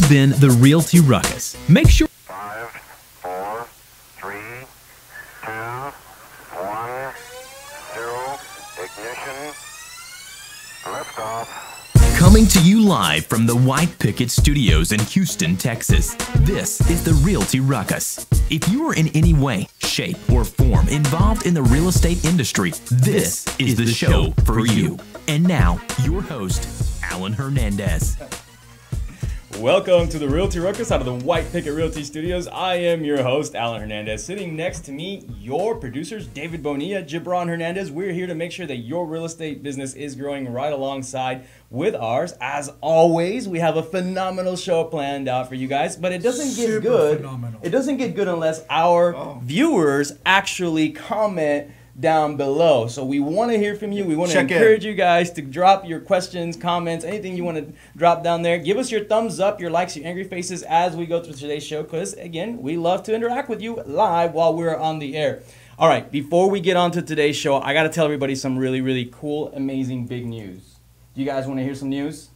been the Realty Ruckus. Make sure 5, 4, 3, 2, 1, 0, ignition, liftoff. coming to you live from the White Picket Studios in Houston, Texas. This is the Realty Ruckus. If you are in any way, shape, or form involved in the real estate industry, this is the show for you. And now, your host, Alan Hernandez. Welcome to the Realty Ruckus out of the White Picket Realty Studios. I am your host, Alan Hernandez. Sitting next to me, your producers, David Bonilla, Gibran Hernandez. We're here to make sure that your real estate business is growing right alongside with ours. As always, we have a phenomenal show planned out for you guys, but it doesn't get good. Phenomenal. It doesn't get good unless our viewers actually comment down below. So we want to hear from you. We want to encourage you guys to drop your questions, comments, anything you want to drop down there. Give us your thumbs up, your likes, your angry faces as we go through today's show, because again, we love to interact with you live while we're on the air. All right, before we get on to today's show, I got to tell everybody some really, really cool, amazing, big news. Do you guys want to hear some news?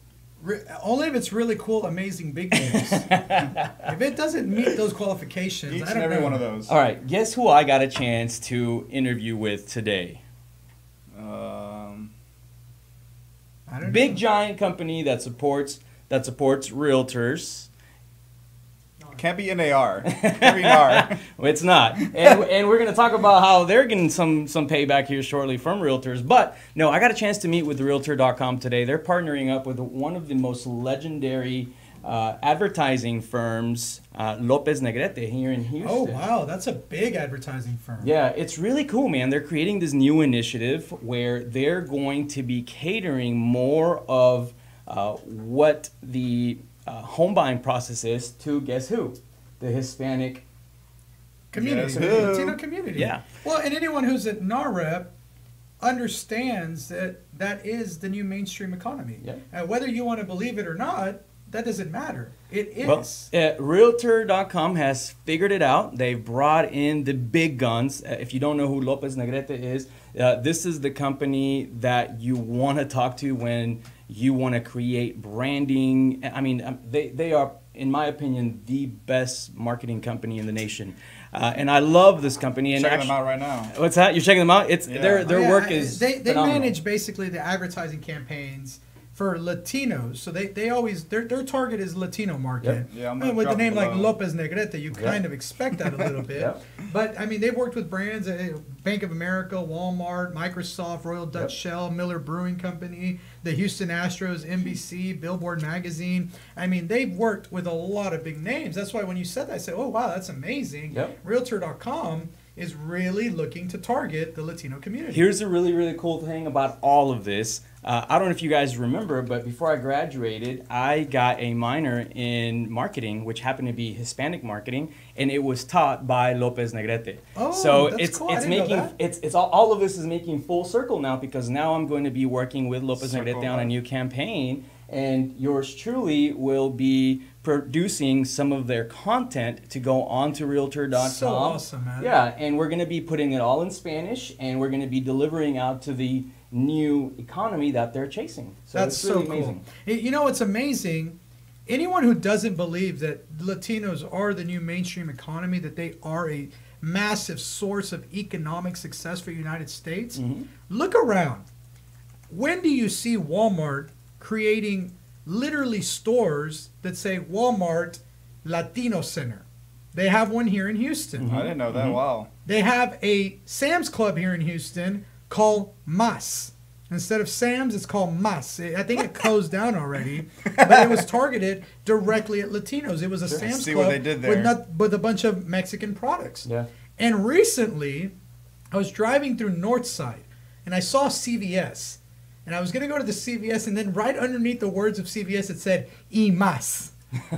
Only if it's really cool, amazing, big news. If it doesn't meet those qualifications, I don't know. One of those. All right, guess who I got a chance to interview with today? I don't Big know. giant company that supports realtors. Can't be NAR. Can't be NAR. It's not. And we're going to talk about how they're getting some payback here shortly from realtors. But no, I got a chance to meet with Realtor.com today. They're partnering up with one of the most legendary advertising firms, Lopez Negrete, here in Houston. Oh, wow. That's a big advertising firm. Yeah, it's really cool, man. They're creating this new initiative where they're going to be catering more of what the home buying process is to, guess who? The Hispanic Community. Yes, The who? Latino community. Yeah. Well, and anyone who's a NAR rep understands that that is the new mainstream economy. Yeah. Whether you want to believe it or not, that doesn't matter. It is. Well, Realtor.com has figured it out. They've brought in the big guns. If you don't know who Lopez Negrete is, this is the company that you want to talk to when you want to create branding. I mean, they are, in my opinion, the best marketing company in the nation. And I love this company. And Checking them out right now. What's that? You're checking them out? It's Yeah. their work is They phenomenal. manage basically the advertising campaigns for Latinos, so they always their target is Latino market. Yep. Yeah, I'm gonna And with the drop name it like below. Lopez Negrete, you kind of expect that a little bit. Yep. But I mean, they've worked with brands, Bank of America, Walmart, Microsoft, Royal Dutch Shell, Miller Brewing Company, the Houston Astros, NBC, Billboard Magazine. I mean, they've worked with a lot of big names. That's why when you said that, I said, oh wow, that's amazing. Yep. Realtor.com is really looking to target the Latino community. Here's a really, really cool thing about all of this. I don't know if you guys remember, but before I graduated, I got a minor in marketing, which happened to be Hispanic marketing, and it was taught by Lopez Negrete. Oh, so that's it's cool. I it's didn't know making that. it's all of this is making full circle now, because now I'm going to be working with Lopez Negrete on a new campaign, and yours truly will be producing some of their content to go on to Realtor.com. So awesome, man. Yeah, and we're going to be putting it all in Spanish, and we're going to be delivering out to the new economy that they're chasing. So That's it's really so amazing. cool. You know what's amazing? Anyone who doesn't believe that Latinos are the new mainstream economy, that they are a massive source of economic success for the United States, look around. When do you see Walmart creating literally stores that say Walmart Latino Center? They have one here in Houston. I didn't know that. Wow. They have a Sam's Club here in Houston called Mas. Instead of Sam's, it's called Mas. I think it closed down already, but it was targeted directly at Latinos. It was a Sam's See Club what they did there. with a bunch of Mexican products. Yeah. And recently, I was driving through Northside, and I saw CVS. And I was going to go to the CVS, and then right underneath the words of CVS, it said, Y Mas.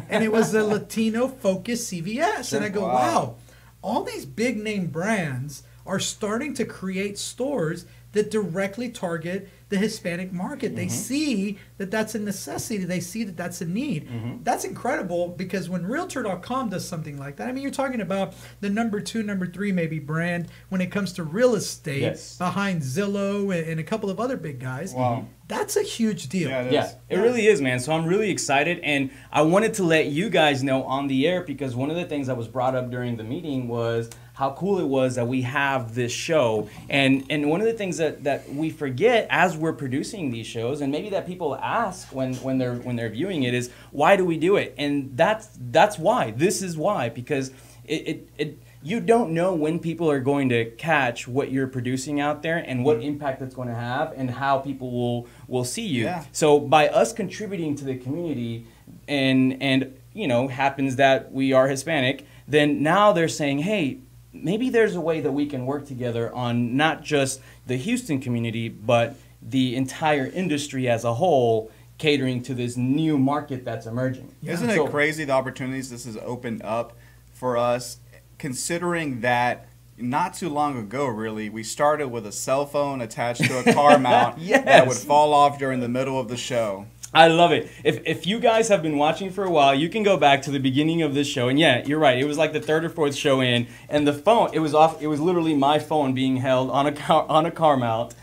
And it was a Latino-focused CVS. And I go, wow, all these big-name brands are starting to create stores that directly target the Hispanic market. They see that that's a necessity. They see that that's a need. That's incredible, because when Realtor.com does something like that, I mean, you're talking about the number 2, number 3 maybe brand when it comes to real estate, behind Zillow and a couple of other big guys. Wow. That's a huge deal. Yeah, it really is, man. So I'm really excited, and I wanted to let you guys know on the air, because one of the things that was brought up during the meeting was how cool it was that we have this show. And one of the things that we forget as we're producing these shows, and maybe that people ask when they're viewing it, is why do we do it? And that's why. This is why, because it you don't know when people are going to catch what you're producing out there and what impact it's going to have and how people will see you. Yeah. So by us contributing to the community, and you know, happens that we are Hispanic, then now they're saying, hey, maybe there's a way that we can work together on not just the Houston community, but the entire industry as a whole, catering to this new market that's emerging. Isn't it crazy the opportunities this has opened up for us, considering that not too long ago, really, we started with a cell phone attached to a car mount that would fall off during the middle of the show. I love it. If you guys have been watching for a while, you can go back to the beginning of this show. And yeah, you're right. It was like the 3rd or 4th show in, and the phone, it was off. It was literally my phone being held on a car mount,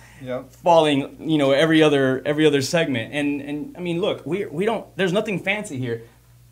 falling, you know, every other segment. And I mean, look, we don't. There's nothing fancy here.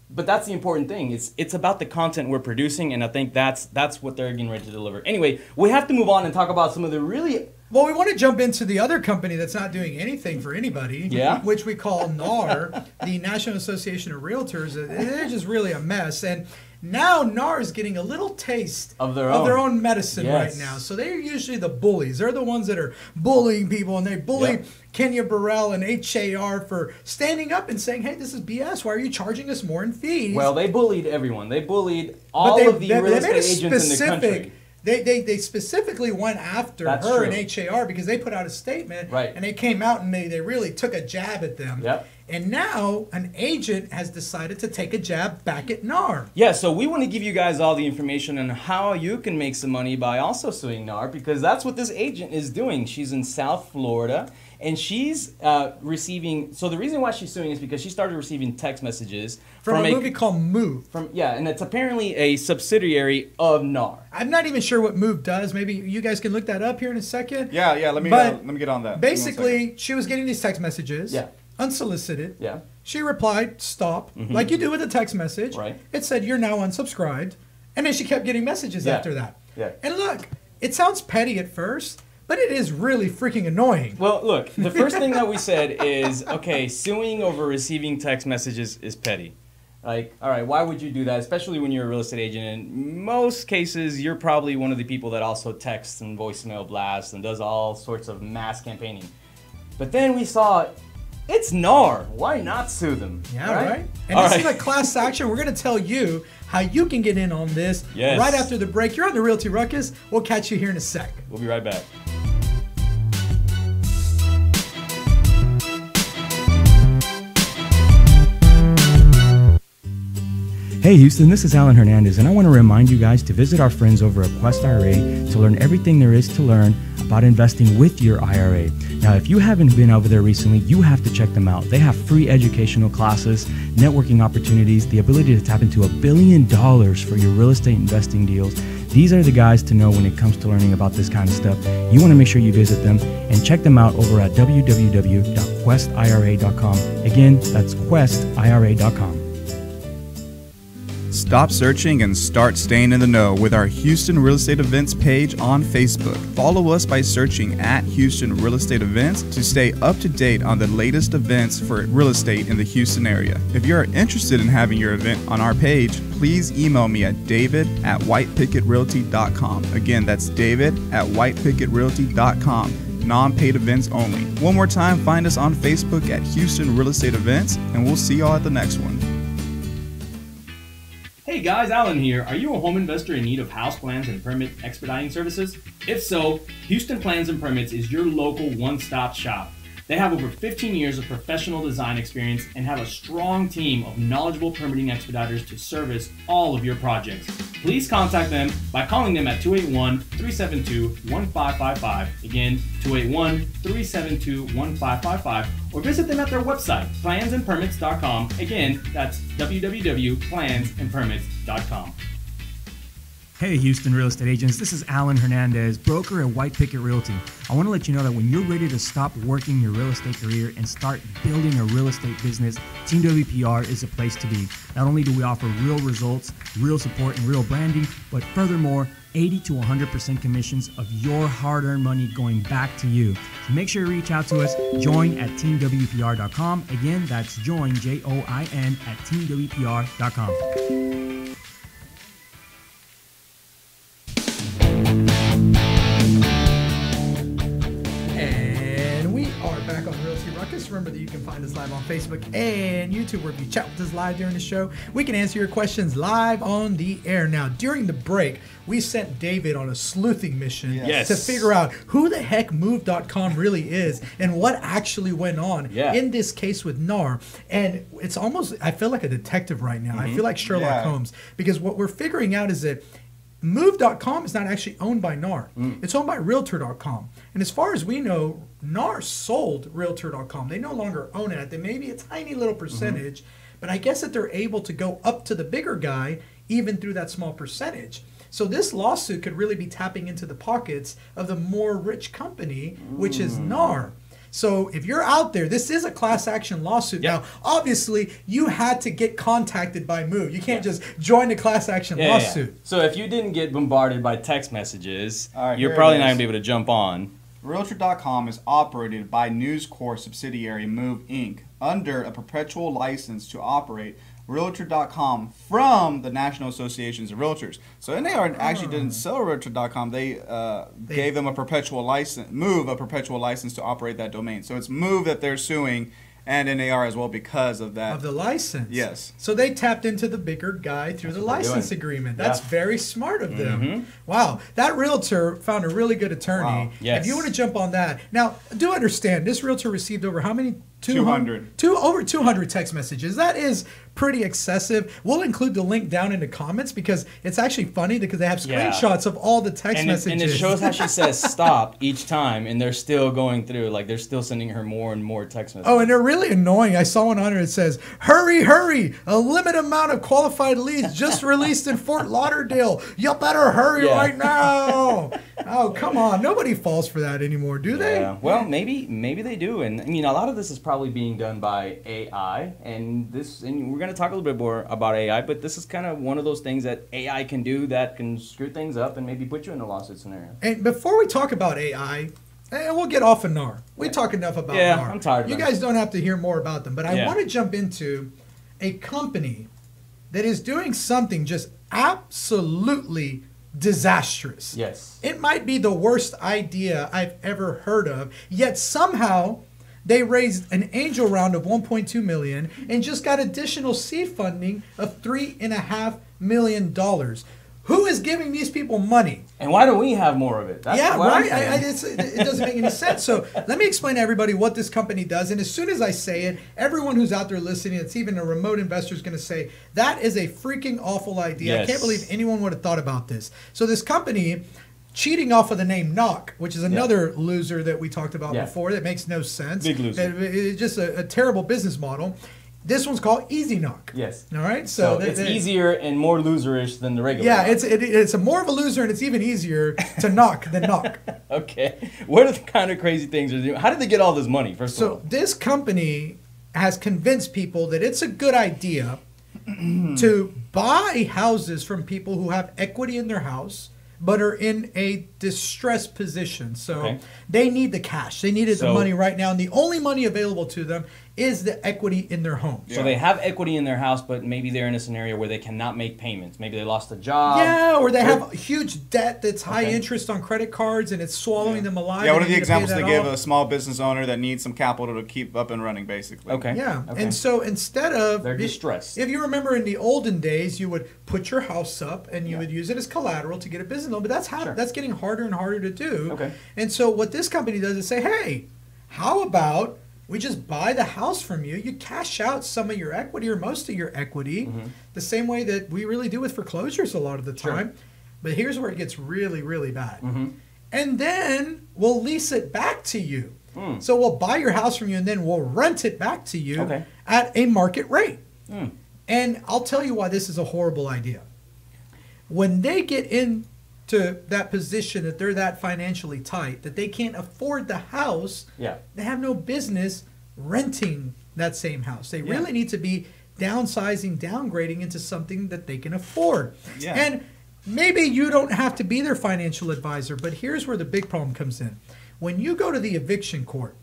But that's the important thing. It's about the content we're producing, and I think that's what they're getting ready to deliver. Anyway, we have to move on and talk about some of the really... Well, we want to jump into the other company that's not doing anything for anybody, which we call NAR, the National Association of Realtors. They're just really a mess. And now NAR is getting a little taste of their own medicine right now. So they're usually the bullies. They're the ones that are bullying people, and they bully Kenya Burrell and HAR for standing up and saying, hey, this is BS. Why are you charging us more in fees? Well, they bullied everyone. They bullied all of the real estate agents in the country. They specifically went after her and HAR because they put out a statement, and they came out and they really took a jab at them. And now an agent has decided to take a jab back at NAR. Yeah, so we want to give you guys all the information on how you can make some money by also suing NAR, because that's what this agent is doing. She's in South Florida, and she's receiving... So the reason why she's suing is because she started receiving text messages from a movie called Move. And it's apparently a subsidiary of NAR. I'm not even sure what Move does. Maybe you guys can look that up here in a second. Yeah, let me get on that. Basically, she was getting these text messages. Unsolicited. She replied, stop, like you do with a text message. It said, you're now unsubscribed. And then she kept getting messages after that. And look, it sounds petty at first, but it is really freaking annoying. Well, look, the first thing that we said is, okay, suing over receiving text messages is petty. Like, all right, why would you do that? Especially when you're a real estate agent. In most cases, you're probably one of the people that also texts and voicemail blasts and does all sorts of mass campaigning. But then we saw... It's NAR. Why not sue them? Yeah, right? And this is a class action. We're going to tell you how you can get in on this right after the break. You're on the Realty Ruckus. We'll catch you here in a sec. We'll be right back. Hey Houston, this is Alan Hernandez, and I want to remind you guys to visit our friends over at Quest IRA to learn everything there is to learn about investing with your IRA. Now, if you haven't been over there recently, you have to check them out. They have free educational classes, networking opportunities, the ability to tap into $1 billion for your real estate investing deals. These are the guys to know when it comes to learning about this kind of stuff. You want to make sure you visit them and check them out over at www.questira.com. Again, that's questira.com. Stop searching and start staying in the know with our Houston Real Estate Events page on Facebook. Follow us by searching at Houston Real Estate Events to stay up to date on the latest events for real estate in the Houston area. If you're interested in having your event on our page, please email me at david@whitepicketrealty.com. Again, that's david@whitepicketrealty.com. Non-paid events only. One more time, find us on Facebook at Houston Real Estate Events, and we'll see y'all at the next one. Hey guys, Alan here. Are you a home investor in need of house plans and permit expediting services? If so, Houston Plans and Permits is your local one-stop shop. They have over 15 years of professional design experience and have a strong team of knowledgeable permitting expediters to service all of your projects. Please contact them by calling them at 281-372-1555. Again, 281-372-1555, or visit them at their website, plansandpermits.com. Again, that's www.plansandpermits.com. Hey Houston real estate agents, this is Alan Hernandez, broker at White Picket Realty. I want to let you know that when you're ready to stop working your real estate career and start building a real estate business, Team WPR is a place to be. Not only do we offer real results, real support, and real branding, but furthermore, 80 to 100% commissions of your hard-earned money going back to you. So make sure you reach out to us. Join at teamwpr.com. Again, that's join, Join, at teamwpr.com. Remember that you can find us live on Facebook and YouTube, where if you chat with us live during the show, we can answer your questions live on the air. Now, during the break, we sent David on a sleuthing mission to figure out who the heck Move.com really is and what actually went on in this case with NAR. And it's almost, I feel like a detective right now. I feel like Sherlock Holmes, because what we're figuring out is that Move.com is not actually owned by NAR. It's owned by Realtor.com. And as far as we know, NAR sold Realtor.com. They no longer own it. They may be a tiny little percentage, but I guess that they're able to go up to the bigger guy even through that small percentage. So this lawsuit could really be tapping into the pockets of the more rich company, which is NAR. So if you're out there, this is a class action lawsuit. Now, obviously, you had to get contacted by Move. You can't just join the class action lawsuit. So if you didn't get bombarded by text messages, you're probably not going to be able to jump on. Realtor.com is operated by News Corp subsidiary Move Inc. under a perpetual license to operate Realtor.com from the National Associations of Realtors. So NAR actually didn't sell Realtor.com. They gave them a perpetual license, Move a perpetual license to operate that domain. So it's Move that they're suing, and NAR as well, because of that. Of the license. Yes. So they tapped into the bigger guy through the license agreement. That's very smart of them. Wow. That realtor found a really good attorney. Wow. Yes. If you want to jump on that. Now, do understand, this realtor received over how many? 200. Over 200 text messages. That is pretty excessive. We'll include the link down in the comments because it's actually funny because they have screenshots of all the text messages. And it shows how she says stop each time, and they're still going through. Like, they're still sending her more and more text messages. Oh, and they're really annoying. I saw one on there that says, hurry, hurry, a limited amount of qualified leads just released in Fort Lauderdale. You better hurry right now. Oh, come on. Nobody falls for that anymore, do they? Yeah. Well, maybe they do. And I mean, a lot of this is probably being done by AI, and we're going to talk a little bit more about AI, but this is kind of one of those things that AI can do that can screw things up and maybe put you in a lawsuit scenario. And before we talk about AI, and we'll get off of NAR. We talk enough about NAR. I'm tired of You guys don't have to hear more about them, but I want to jump into a company that is doing something just absolutely disastrous. Yes. It might be the worst idea I've ever heard of, yet somehow they raised an angel round of $1.2 million and just got additional seed funding of $3.5 million. Who is giving these people money? And why don't we have more of it? That's right. It doesn't make any sense. So let me explain to everybody what this company does. And as soon as I say it, everyone who's out there listening, it's even a remote investor, is going to say, that is a freaking awful idea. Yes. I can't believe anyone would have thought about this. So this company, cheating off of the name Knock, which is another loser that we talked about before, that makes no sense. Big loser. It's just a terrible business model. This one's called Easy Knock. Yes. All right. So it's easier and more loserish than the regular. Yeah, it's a more of a loser, and it's even easier to knock than knock. Okay. What are the kind of crazy things they're doing? How did they get all this money, first of all? So this company has convinced people that it's a good idea to buy houses from people who have equity in their house but are in a distressed position. So they need the cash. They needed the money right now, and the only money available to them is the equity in their home. So they have equity in their house, but maybe they're in a scenario where they cannot make payments. Maybe they lost a job. Yeah, or they have huge debt that's high interest on credit cards, and it's swallowing them alive. Yeah, one of the examples they give a small business owner that needs some capital to keep up and running, basically. Okay. Yeah, and so instead of... They're distressed. If you remember in the olden days, you would put your house up, and you would use it as collateral to get a business loan, but that's getting harder and harder to do. Okay. And so what this company does is say, hey, how about We just buy the house from you. You cash out some of your equity or most of your equity, the same way that we really do with foreclosures a lot of the time. But here's where it gets really, really bad. And then we'll lease it back to you. So we'll buy your house from you and then we'll rent it back to you at a market rate. And I'll tell you why this is a horrible idea. When they get into that position that they're that financially tight, that they can't afford the house, they have no business renting that same house. They really need to be downsizing, downgrading into something that they can afford. And maybe you don't have to be their financial advisor, but here's where the big problem comes in. When you go to the eviction court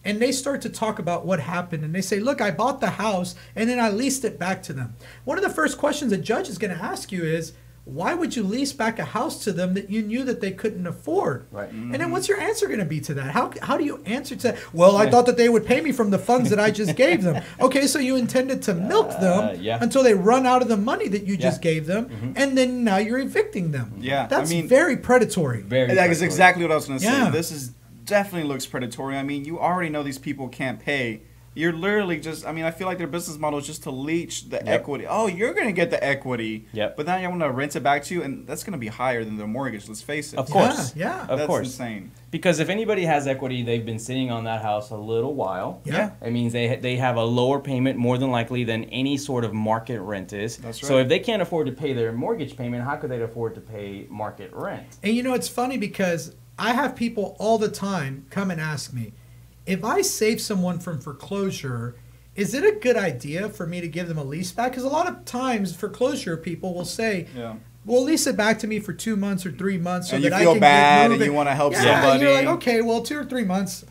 and they start to talk about what happened and they say, look, I bought the house and then I leased it back to them. One of the first questions a judge is going to ask you is, why would you lease back a house to them that you knew that they couldn't afford? And then what's your answer going to be to that? How do you answer to that? Well, I thought that they would pay me from the funds that I just gave them. Okay, so you intended to milk them until they run out of the money that you just gave them, and then now you're evicting them. That's very predatory. That is exactly what I was going to say. This is definitely looks predatory. I mean, you already know these people can't pay. You're literally just, I mean, I feel like their business model is just to leech the equity. Oh, you're going to get the equity, but now you want to rent it back to you, and that's going to be higher than the mortgage, let's face it. Of course. Of course. That's insane. Because if anybody has equity, they've been sitting on that house a little while. It means they have a lower payment more than likely than any sort of market rent is. That's right. So if they can't afford to pay their mortgage payment, how could they afford to pay market rent? And you know, it's funny because I have people all the time come and ask me, if I save someone from foreclosure, is it a good idea for me to give them a lease back? Because a lot of times foreclosure people will say, well, lease it back to me for 2 months or 3 months so and that I can you feel bad and you want to help and somebody. you're like, okay, well, 2 or 3 months,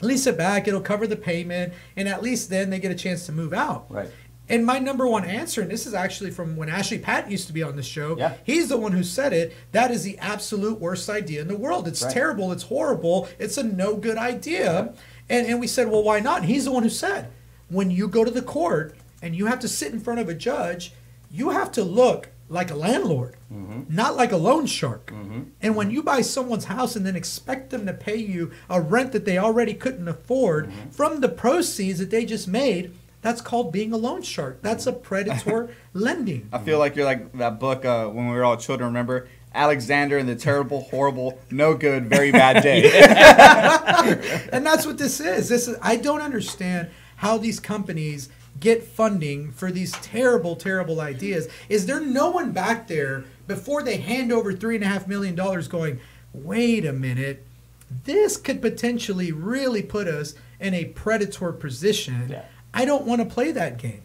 lease it back. It'll cover the payment. And at least then they get a chance to move out. And my number one answer, and this is actually from when Ashley Patton used to be on the show, he's the one who said it, that is the absolute worst idea in the world. It's terrible. It's horrible. It's a no good idea. And we said, well, why not? And he's the one who said, when you go to the court and you have to sit in front of a judge, you have to look like a landlord, not like a loan shark. And when you buy someone's house and then expect them to pay you a rent that they already couldn't afford from the proceeds that they just made, that's called being a loan shark. That's a predator lending. I feel like you're like that book when we were all children, remember? Alexander and the Terrible, Horrible, No Good, Very Bad Day. And that's what this is. I don't understand how these companies get funding for these terrible, terrible ideas. Is there no one back there before they hand over $3.5 million going, wait a minute, this could potentially really put us in a predator position. I don't want to play that game.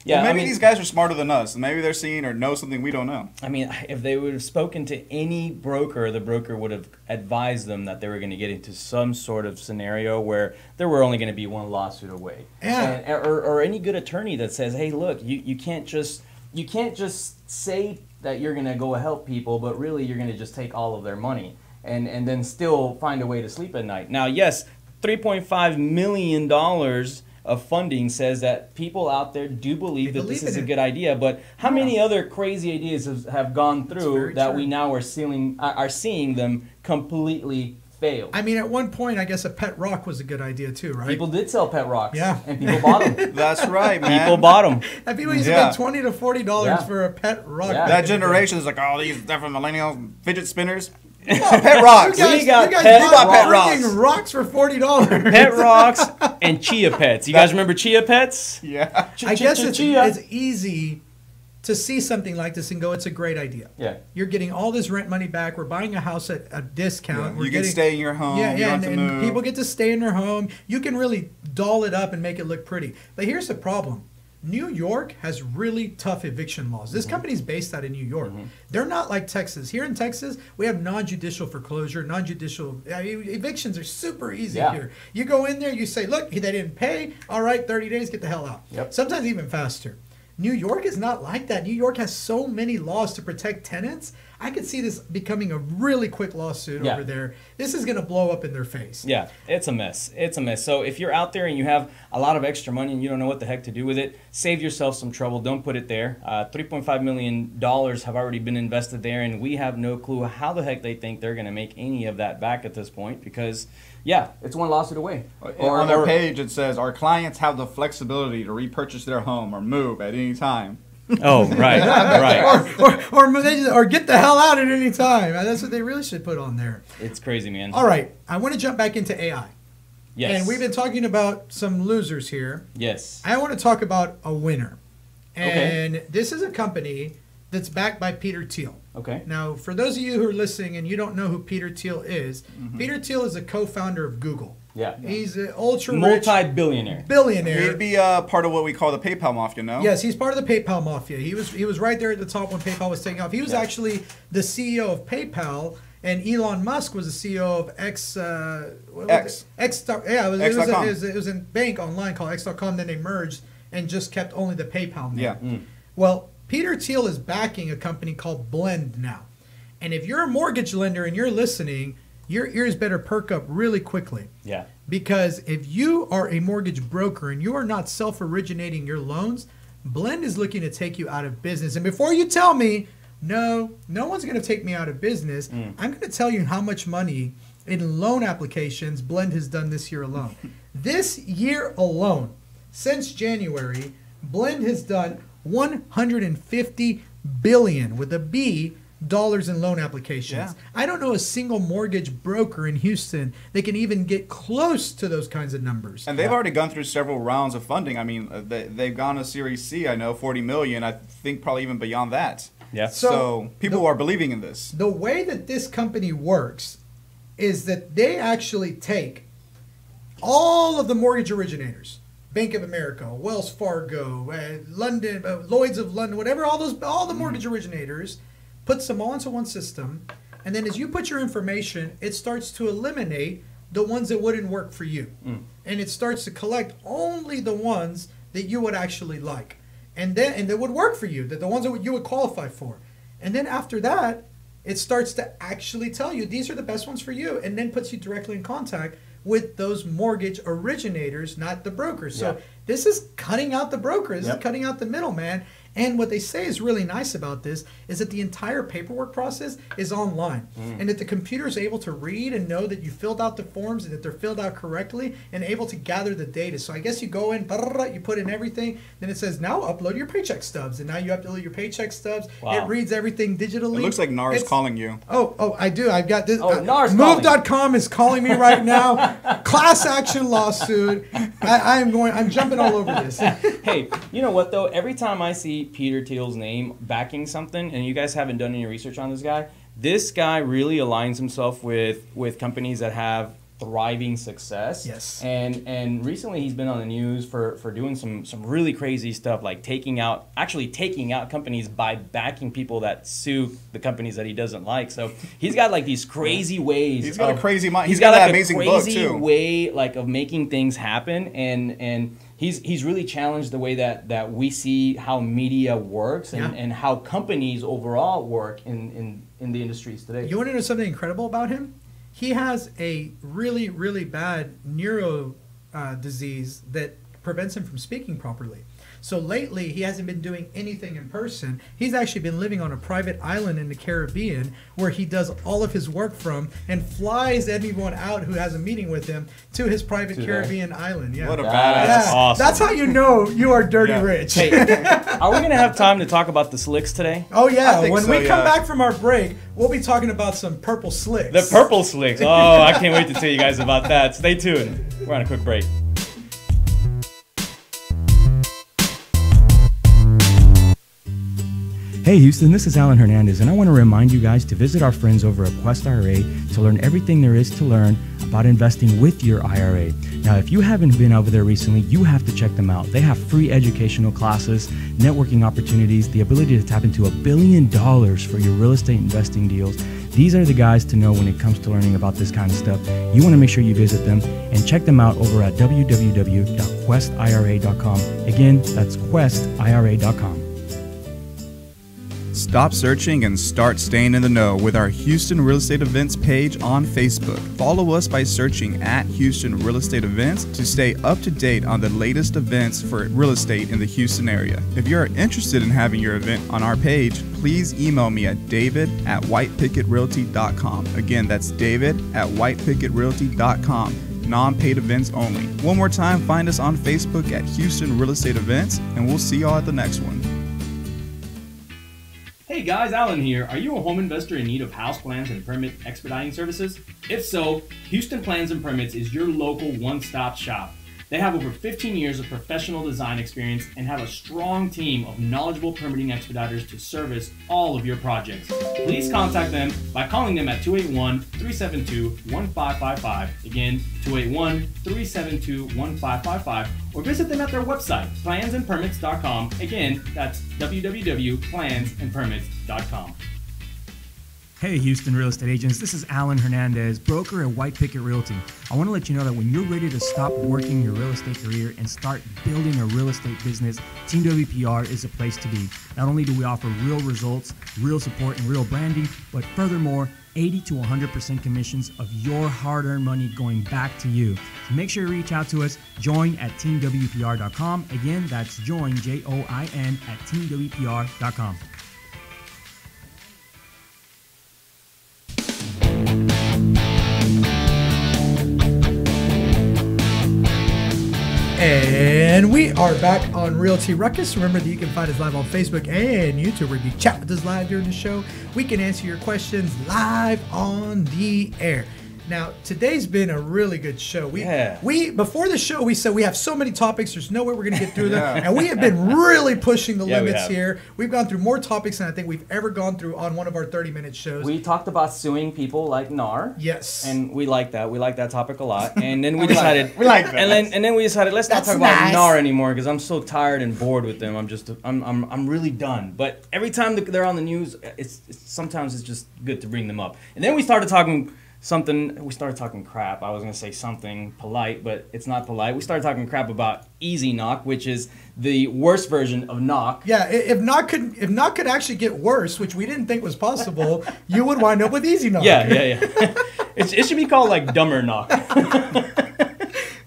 Well, maybe these guys are smarter than us. Maybe they're seeing or know something we don't know. I mean, if they would have spoken to any broker, the broker would have advised them that they were going to get into some sort of scenario where there were only going to be one lawsuit away. Or any good attorney that says, hey, look, you can't just say that you're going to go help people, but really you're going to just take all of their money and then still find a way to sleep at night. Now, yes, $3.5 million of funding says that people out there do believe that this is a good idea, but how many other crazy ideas have gone through that we now are seeing them completely fail? I mean, at one point, I guess a pet rock was a good idea too, right? People did sell pet rocks, and people bought them. That's right, man. People bought them. And people used to pay $20 to $40 for a pet rock. That generation is like, oh, these different millennials, fidget spinners. Pet rocks. You guys bought pet rocks. Rocks for $40. Pet rocks and chia pets. You guys remember chia pets? Yeah. I guess it's easy to see something like this and go, it's a great idea. You're getting all this rent money back. We're buying a house at a discount. You can stay in your home. And people get to stay in their home. You can really doll it up and make it look pretty. But here's the problem. New York has really tough eviction laws. This company's based out of New York. They're not like Texas. Here in Texas, we have non-judicial foreclosure, evictions are super easy here. You go in there, you say, look, they didn't pay. All right, 30 days, get the hell out. Sometimes even faster. New York is not like that. New York has so many laws to protect tenants. I could see this becoming a really quick lawsuit Yeah. over there. This is going to blow up in their face. Yeah, it's a mess. It's a mess. So if you're out there and you have a lot of extra money and you don't know what the heck to do with it, save yourself some trouble. Don't put it there. $3.5 million have already been invested there, and we have no clue how the heck they think they're going to make any of that back at this point because, yeah, it's one lawsuit away. On their page, it says, our clients have the flexibility to repurchase their home or move at any time. Oh, right, right. or get the hell out at any time. That's what they really should put on there. It's crazy, man. All right, I want to jump back into AI. Yes. And we've been talking about some losers here. Yes. I want to talk about a winner. And Okay. this is a company that's backed by Peter Thiel. Okay. Now, for those of you who are listening and you don't know who Peter Thiel is, Peter Thiel is a co-founder of Google. Yeah. He's an ultra-rich Multi-billionaire. billionaire. He'd be part of what we call the PayPal mafia, no? Yes, he's part of the PayPal mafia. He was right there at the top when PayPal was taking off. He was actually the CEO of PayPal, and Elon Musk was the CEO of X. X. Yeah, it was a bank online called X.com. Then they merged and just kept only the PayPal name. Yeah. Well, Peter Thiel is backing a company called Blend now, and if you're a mortgage lender and you're listening, your ears better perk up really quickly. Yeah. Because if you are a mortgage broker and you are not self-originating your loans, Blend is looking to take you out of business. And before you tell me, no one's going to take me out of business, I'm going to tell you how much money in loan applications Blend has done this year alone. This year alone, since January, Blend has done $150 billion with a B dollars in loan applications. Yeah. I don't know a single mortgage broker in Houston that can even get close to those kinds of numbers. And they've already gone through several rounds of funding. I mean, they've gone to Series C, I know, 40 million. I think probably even beyond that. Yeah. So people are believing in this. The way that this company works is that they actually take all of the mortgage originators, Bank of America, Wells Fargo, London, Lloyd's of London, whatever, all the mortgage originators, puts them all into one system, and then as you put your information, it starts to eliminate the ones that wouldn't work for you. And it starts to collect only the ones that you would actually like. And that would work for you, that the ones that you would qualify for. And then after that, it starts to actually tell you these are the best ones for you, and then puts you directly in contact with those mortgage originators, not the brokers. So this is cutting out the broker. This is cutting out the middleman. And what they say is really nice about this is that the entire paperwork process is online, and that the computer is able to read and know that you filled out the forms and that they're filled out correctly and able to gather the data. So I guess you go in, you put in everything, then it says now upload your paycheck stubs, and now you upload your paycheck stubs. Wow. It reads everything digitally. It looks like NAR is calling you. Oh, I do. I've got this. NAR's calling. Move.com is calling me right now. Class action lawsuit. I'm jumping all over this. Hey, you know what though? Every time I see Peter Thiel's name backing something, and you guys haven't done any research on this guy really aligns himself with companies that have thriving success. Yes. And recently he's been on the news for doing some really crazy stuff, like taking out companies by backing people that sue the companies that he doesn't like. So he's got like these crazy ways. He's got a crazy mind. He's got like an amazing book too. Way like of making things happen, and he's really challenged the way that we see how media works and how companies overall work in the industries today. You want to know something incredible about him? He has a really, really bad neuro disease that prevents him from speaking properly. So lately, he hasn't been doing anything in person. He's actually been living on a private island in the Caribbean where he does all of his work from and flies anyone out who has a meeting with him to his private Caribbean island. Yeah. What a badass. That's awesome. That's how you know you are dirty rich. Hey, are we going to have time to talk about the slicks today? Oh, yeah. I think When so, we come yeah. back from our break, we'll be talking about some purple slicks. The purple slicks. Oh, I can't wait to tell you guys about that. Stay tuned. We're on a quick break. Hey Houston, this is Alan Hernandez, and I want to remind you guys to visit our friends over at Quest IRA to learn everything there is to learn about investing with your IRA. Now, if you haven't been over there recently, you have to check them out. They have free educational classes, networking opportunities, the ability to tap into $1 billion for your real estate investing deals. These are the guys to know when it comes to learning about this kind of stuff. You want to make sure you visit them and check them out over at www.questira.com. Again, that's questira.com. Stop searching and start staying in the know with our Houston Real Estate Events page on Facebook. Follow us by searching at Houston Real Estate Events to stay up to date on the latest events for real estate in the Houston area. If you are interested in having your event on our page, please email me at david@whitepicketrealty.com. Again, that's david@whitepicketrealty.com. Non-paid events only. One more time, find us on Facebook at Houston Real Estate Events, and we'll see y'all at the next one. Hey guys, Alan here. Are you a home investor in need of house plans and permit expediting services? If so, Houston Plans and Permits is your local one-stop shop. They have over 15 years of professional design experience and have a strong team of knowledgeable permitting expediters to service all of your projects. Please contact them by calling them at 281-372-1555. Again, 281-372-1555, or visit them at their website, plansandpermits.com. Again, that's www.plansandpermits.com. Hey Houston real estate agents, this is Alan Hernandez, broker at White Picket Realty. I want to let you know that when you're ready to stop working your real estate career and start building a real estate business, Team WPR is the place to be. Not only do we offer real results, real support, and real branding, but furthermore, 80 to 100% commissions of your hard-earned money going back to you. So make sure you reach out to us, join at teamwpr.com. Again, that's join, Join, at teamwpr.com. And we are back on Realty Ruckus. Remember that you can find us live on Facebook and YouTube, where you chat with us live during the show. We can answer your questions live on the air. Now, today's been a really good show. We before the show, we said we have so many topics, there's no way we're going to get through them. And we have been really pushing the limits here. We've gone through more topics than I think we've ever gone through on one of our 30-minute shows. We talked about suing people like NAR. Yes. And we like that. We like that topic a lot. And then we decided and then we decided let's not talk nice. about NAR anymore, because I'm so tired and bored with them. I'm really done. But every time they're on the news, sometimes it's just good to bring them up. And then we started talking crap. I was going to say something polite, but it's not polite. We started talking crap about Easy Knock, which is the worst version of Knock. Yeah, if Knock could actually get worse, which we didn't think was possible, you would wind up with Easy Knock. Yeah. It should be called like Dumber Knock.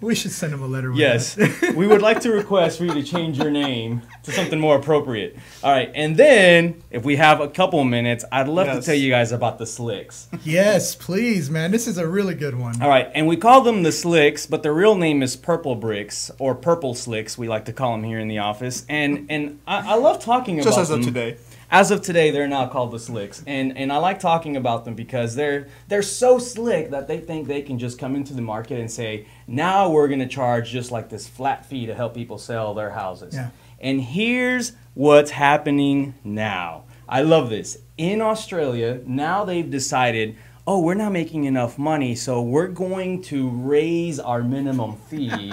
We should send him a letter. Yes. We would like to request for you to change your name to something more appropriate. All right. And then, if we have a couple minutes, I'd love to tell you guys about the Slicks. Yes, please, man. This is a really good one. All right. And we call them the Slicks, but their real name is Purple Bricks, or Purple Slicks, we like to call them here in the office. And I love talking about them. Just as of today. As of today, they're now called the Slicks, and I like talking about them because they're so slick that they think they can just come into the market and say, now we're going to charge just like this flat fee to help people sell their houses. Yeah. And here's what's happening now. I love this. In Australia, now they've decided, oh, we're not making enough money, so we're going to raise our minimum fee.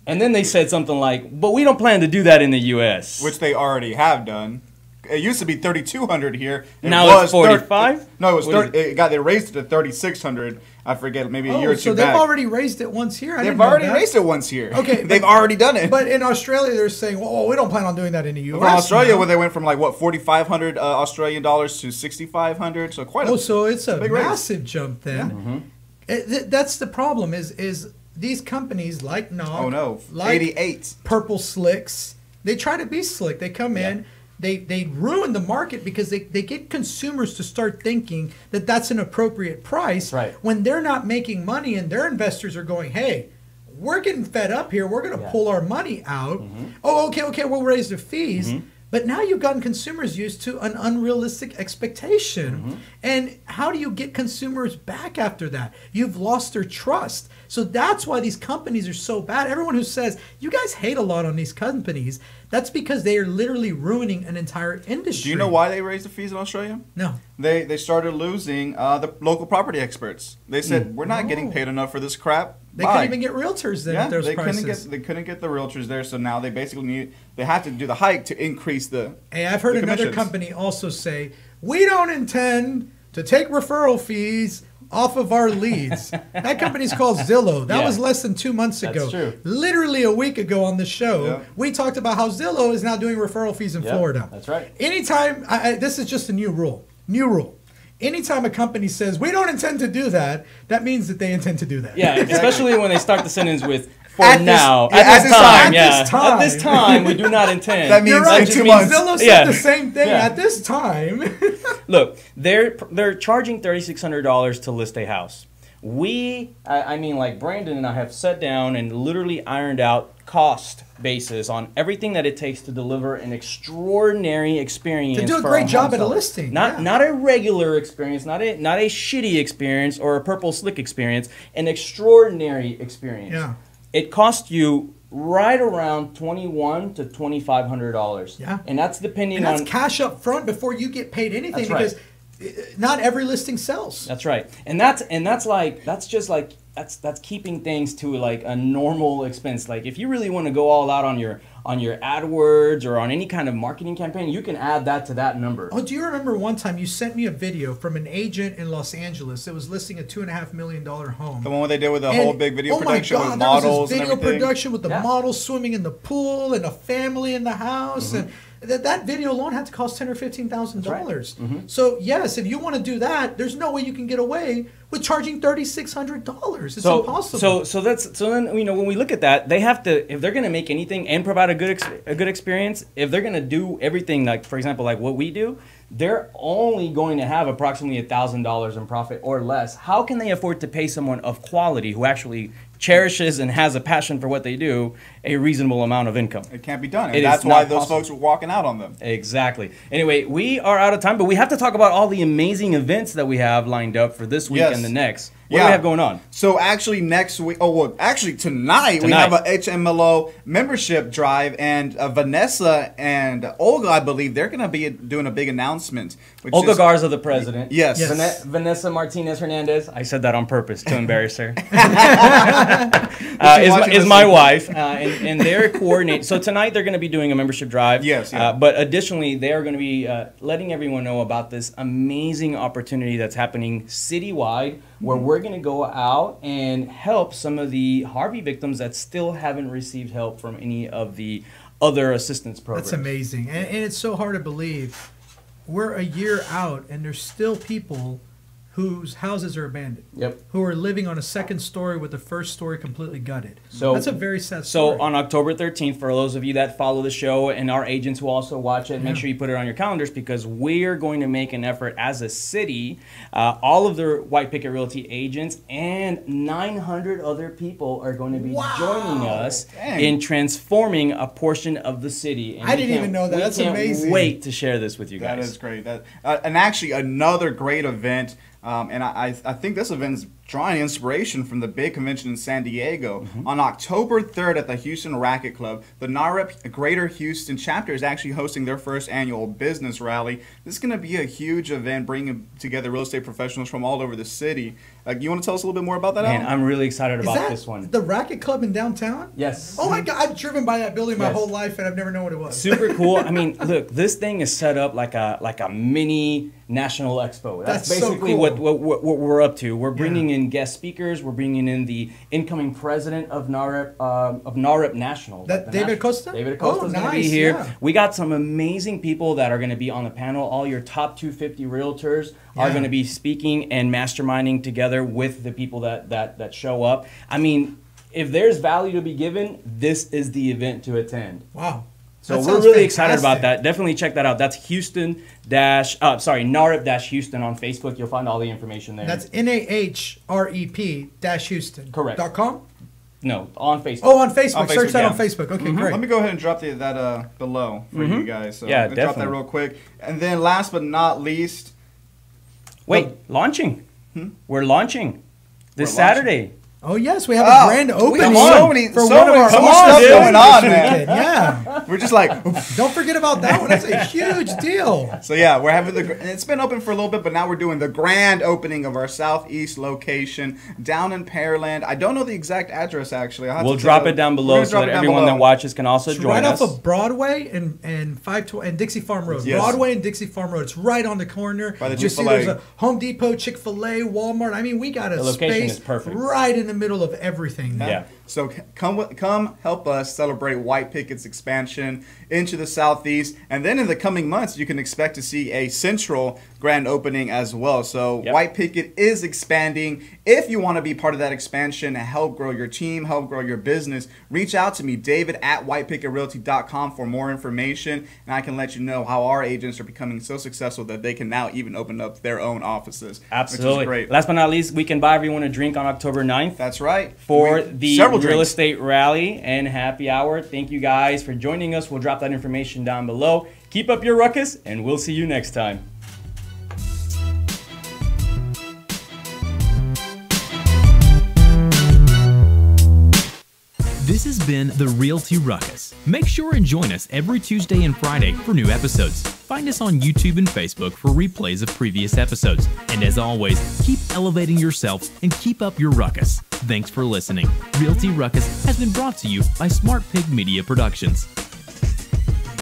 And then they said something like, but we don't plan to do that in the U.S. Which they already have done. It used to be $3,200 here. Now it's 45. No, it was 30. They raised it to $3,600. I forget, maybe a year or two so back. they've already raised it once here. They've already raised it once here. Okay, they've already done it. But in Australia, they're saying, "Well, we don't plan on doing that in the U.S." In Australia, where they went from like what $4,500 Australian dollars to $6,500, so quite. So it's a big massive raise. jump then. Yeah. That's the problem. Is these companies like NAR, like 88 Purple Slicks, they try to be slick. They come in. They ruin the market because they get consumers to start thinking that that's an appropriate price when they're not making money, and their investors are going, hey, we're getting fed up here. We're going to pull our money out. Oh, okay, we'll raise the fees. But now you've gotten consumers used to an unrealistic expectation. And how do you get consumers back after that? You've lost their trust. So that's why these companies are so bad. Everyone who says, you guys hate a lot on these companies, that's because they are literally ruining an entire industry. Do you know why they raised the fees in Australia? No. They started losing the local property experts. They said, we're not getting paid enough for this crap. They couldn't even get realtors then at those prices. They couldn't get the realtors there, so now they basically they have to do the hike to increase the Hey, I've heard another company also say, we don't intend to take referral fees off of our leads. That company's called Zillow. That was less than 2 months ago. That's true. Literally a week ago on the show, we talked about how Zillow is now doing referral fees in Florida. That's right. Anytime, this is just a new rule. New rule. Anytime a company says, we don't intend to do that, that means that they intend to do that. Yeah, especially when they start the sentence with, At this time, we do not intend. That means right. 2 months. Zillow said the same thing at this time. Look, they're charging $3,600 to list a house. I mean, like Brandon and I have sat down and literally ironed out cost basis on everything that it takes to deliver an extraordinary experience. To do a for great job home at a seller. listing. Not a regular experience, not a shitty experience or a purple slick experience, an extraordinary experience. Yeah. It costs you right around $2,100 to $2,500. Yeah. And that's depending And that's on cash up front before you get paid anything, That's because not every listing sells. That's right, and that's keeping things to like a normal expense. Like if you really want to go all out on your AdWords or on any kind of marketing campaign, you can add that to that number. Oh, do you remember one time you sent me a video from an agent in Los Angeles that was listing a $2.5 million home? The one where they did with the whole big video production with there models was this video and everything. production with the models swimming in the pool and a family in the house, and that video alone had to cost $10,000 or $15,000. So yes, if you want to do that, there's no way you can get away with charging $3,600. It's impossible. So then when we look at that, they have to, if they're going to make anything and provide a good experience, if they're going to do everything like, for example, like what we do, they're only going to have approximately $1,000 in profit or less. How can they afford to pay someone of quality who actually cherishes and has a passion for what they do a reasonable amount of income? It can't be done. And that's why those folks were walking out on them. Exactly. Anyway, we are out of time, but we have to talk about all the amazing events that we have lined up for this week and the next. What do we have going on? So actually next week, tonight we have a HMLO membership drive, and Vanessa and Olga, I believe, they're going to be doing a big announcement. Olga Garza, the president. Yes. Vanessa Martinez Hernandez. I said that on purpose to embarrass her. is my wife, and they're coordinating. So tonight they're going to be doing a membership drive. Yes. But additionally, they are going to be letting everyone know about this amazing opportunity that's happening citywide, where we're going to go out and help some of the Harvey victims that still haven't received help from any of the other assistance programs. That's amazing. And it's so hard to believe. We're a year out, and there's still people whose houses are abandoned. Yep. Who are living on a second story with the first story completely gutted. So that's a very sad story. So on October 13th, for those of you that follow the show and our agents who also watch it, make sure you put it on your calendars, because we're going to make an effort as a city, all of the White Picket Realty agents and 900 other people are going to be joining us in transforming a portion of the city. And I didn't even know that. That's amazing. We can't wait to share this with you guys. That is great. And actually another great event. And I think this event is drawing inspiration from the big convention in San Diego. On October 3rd at the Houston Racket Club, the NAR Greater Houston chapter is actually hosting their first annual business rally. This is going to be a huge event, bringing together real estate professionals from all over the city. You want to tell us a little bit more about that, Alan? Man, I'm really excited about this one. The Racket Club in downtown? Yes. Oh my God, I've driven by that building my whole life, and I've never known what it was. Super cool. I mean, look, this thing is set up like a mini national expo. That's basically so cool. what we're up to. We're bringing in guest speakers. We're bringing in the incoming president of NAREP National. David Acosta? David Acosta is going to be here. We got some amazing people that are going to be on the panel. All your top 250 realtors are going to be speaking and masterminding together with the people that show up. I mean, if there's value to be given, this is the event to attend. Wow. So we're really excited about that. Definitely check that out. That's NAREP-Houston on Facebook. You'll find all the information there. That's NAHREP-Houston. Correct. .com? No, on Facebook. Oh, on Facebook. Search that on Facebook. Okay, great. Let me go ahead and drop that below for you guys. So yeah, I'm gonna drop that real quick. And then last but not least... Wait, launching. We're launching this Saturday. Oh yes, we have a grand We opening have so many for so one of many our stuff offices. going on, man. Yeah, We're just like, don't forget about that one. That's a huge deal. so yeah, we're having and it's been open for a little bit, but now we're doing the grand opening of our southeast location down in Pearland. I don't know the exact address actually. We'll drop it down below so that everyone that watches can also join right us. off of Broadway and 512 and Dixie Farm Road. Yes. Broadway and Dixie Farm Road. It's right on the corner. By the You see Chick-fil-A. there's a Home Depot, Chick-fil-A, Walmart. I mean, we got a The location space is perfect. right in the middle of everything. Yeah. So come help us celebrate White Picket's expansion into the southeast, and then in the coming months you can expect to see a central grand opening as well. So Yep. White Picket is expanding. If you want to be part of that expansion and help grow your team, help grow your business, reach out to me, David at whitepicketrealty.com for more information, and I can let you know how our agents are becoming so successful that they can now even open up their own offices. Absolutely. Which is great. Last but not least, we can buy everyone a drink on October 9th. That's right. For the Several real drinks. estate rally and happy hour. Thank you guys for joining us. We'll drop that information down below. Keep up your ruckus, and we'll see you next time. This has been the Realty Ruckus. Make sure and join us every Tuesday and Friday for new episodes. Find us on YouTube and Facebook for replays of previous episodes. And as always, keep elevating yourself and keep up your ruckus. Thanks for listening. Realty Ruckus has been brought to you by Smart Pig Media Productions.